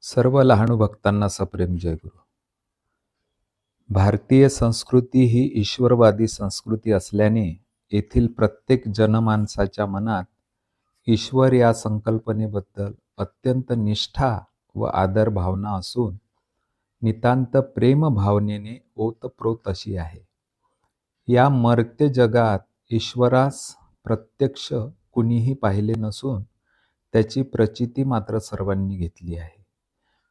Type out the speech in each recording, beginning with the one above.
सर्व लहानू भक्तांना सप्रेम जयगुरु. भारतीय संस्कृती ही ईश्वरवादी संस्कृती असल्याने येथील प्रत्येक जनमानसाच्या मनात ईश्वर या संकल्पनेबद्दल अत्यंत निष्ठा व आदर भावना असून नितांत प्रेम भावनेने ओतप्रोत अशी आहे. या मर्त्य जगात ईश्वरास प्रत्यक्ष कुणीही पाहिले नसून त्याची प्रचिती मात्र सर्वांनी घेतली आहे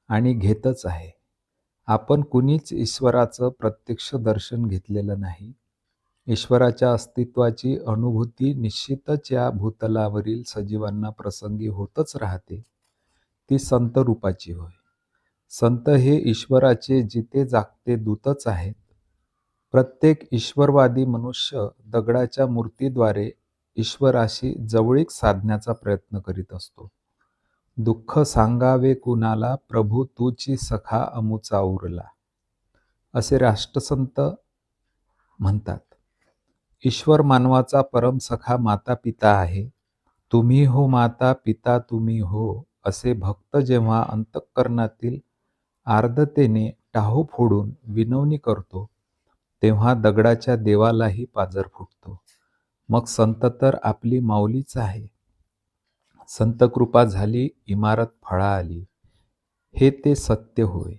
आणि घेतच आहे. आपण कुणीच ईश्वराचं प्रत्यक्ष दर्शन घेतलेलं नाही. ईश्वराच्या अस्तित्वाची अनुभूती निश्चितच या भूतलावरील सजीवांना प्रसंगी होतच राहते. ती संत रूपाची होय. संत हे ईश्वराचे जिते जागते दूतच आहेत. प्रत्येक ईश्वरवादी मनुष्य दगडाच्या मूर्तीद्वारे ईश्वराशी जवळीक साधण्याचा प्रयत्न करीत असतो. दुःख सांगावे कुणाला, प्रभू तूची सखा अमुचा उरला, असे राष्ट्रसंत म्हणतात. ईश्वर मानवाचा परमसखा माता पिता आहे. तुम्ही हो माता, पिता तुम्ही हो, असे भक्त जेव्हा अंतःकरणातील आर्द्रतेने टाहो फोडून विनवणी करतो, तेव्हा दगडाच्या देवालाही पाजर फुटतो. मग संत तर आपली माऊलीच आहे. संत कृपा झाली, इमारत फळा आली, हे ते सत्य होय.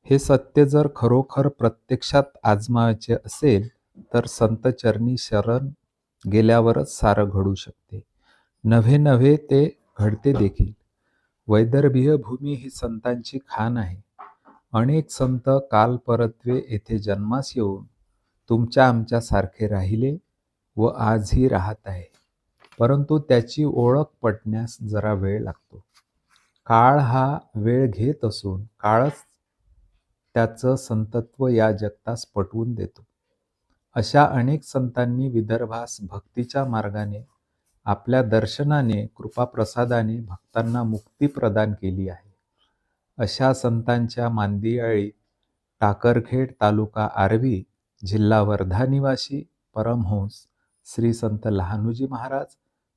हे सत्य जर खरोखर प्रत्यक्षात आजमावायचे असेल तर संत चरणी शरण गेल्यावरच सारं घडू शकते. नव्हे नव्हे ते घडते देखील. वैदर्भीय भूमी ही संतांची खाण आहे. अनेक संत काल परत्वे येथे जन्मास येऊन तुमच्या आमच्या सारखे राहिले व आजही राहत आहे. परंतु त्याची ओळख पटण्यास जरा वेळ लागतो. काळ हा वेळ घेत असून काळच त्याचं संतत्व या जगतास पटवून देतो. अशा अनेक संतांनी विदर्भास भक्तीच्या मार्गाने आपल्या दर्शनाने कृपाप्रसादाने भक्तांना मुक्ती प्रदान केली आहे. अशा संतांच्या मांदियाळी टाकरखेड तालुका आर्वी जिल्हा वर्धा निवासी परमहंस श्री संत लहानूजी महाराज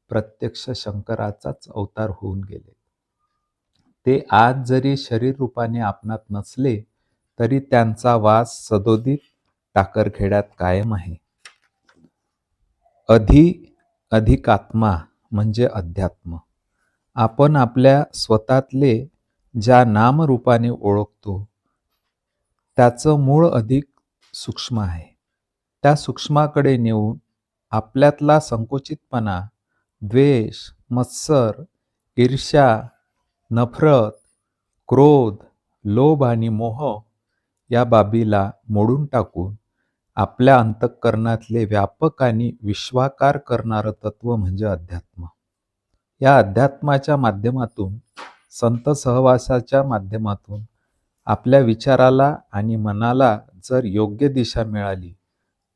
प्रत्यक्ष शंकराचाच अवतार होऊन गेले. ते आज जरी शरीर रूपाने आपणात नसले तरी त्यांचा वास सदोदित टाकरखेड्यात कायम आहे. अधिकात्मा म्हणजे अध्यात्म. आपण आपल्या स्वतःतले ज्या नामरूपाने ओळखतो त्याचं मूळ अधिक सूक्ष्म आहे. त्या सूक्ष्माकडे नेऊन आपल्यातला संकुचितपणा, द्वेष, मत्सर, ईर्ष्या, नफरत, क्रोध, लोभ आणि मोह या बाबीला मोडून टाकून आपल्या अंतःकरणातले व्यापक आणि विश्वाकार करणारं तत्व म्हणजे अध्यात्म. या अध्यात्माच्या माध्यमातून, संत सहवासाच्या माध्यमातून आपल्या विचाराला आणि मनाला जर योग्य दिशा मिळाली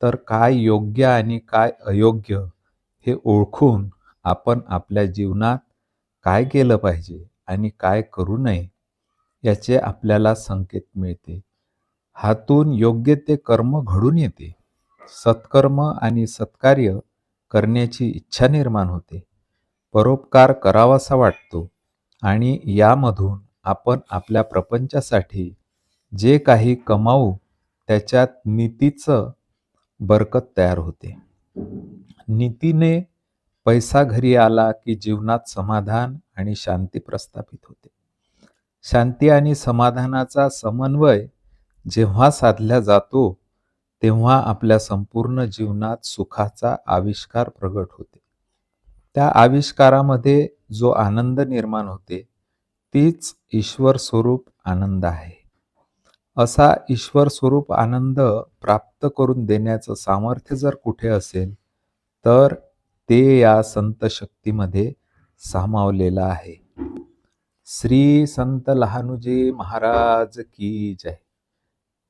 तर काय योग्य आणि काय अयोग्य हे ओळखून आपण आपल्या जीवनात काय केलं पाहिजे आणि काय करू नये याचे आपल्याला संकेत मिळते. हातून योग्य ते कर्म घडून येते. सत्कर्म आणि सत्कार्य करण्याची इच्छा निर्माण होते. परोपकार करावासा वाटतो आणि यामधून आपण आपल्या प्रपंचासाठी जे काही कमावू त्याच्यात नीतीचं बरकत तयार होते. नीतीने पैसा घरी आला की जीवनात समाधान आणि शांती प्रस्थापित होते. शांती आणि समाधानाचा समन्वय जेव्हा साधला जातो तेव्हा आपल्या संपूर्ण जीवनात सुखाचा आविष्कार प्रगट होते. त्या आविष्कारामध्ये जो आनंद निर्माण होते तीच ईश्वर स्वरूप आनंद आहे. असा ईश्वर स्वरूप आनंद प्राप्त करून देण्याचं सामर्थ्य जर कुठे असेल तर ते या संत शक्तीमध्ये सामावलेलं आहे. श्री संत लहानूजी महाराज की जय.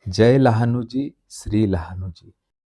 जय लहानूजी, श्री लहानूजी.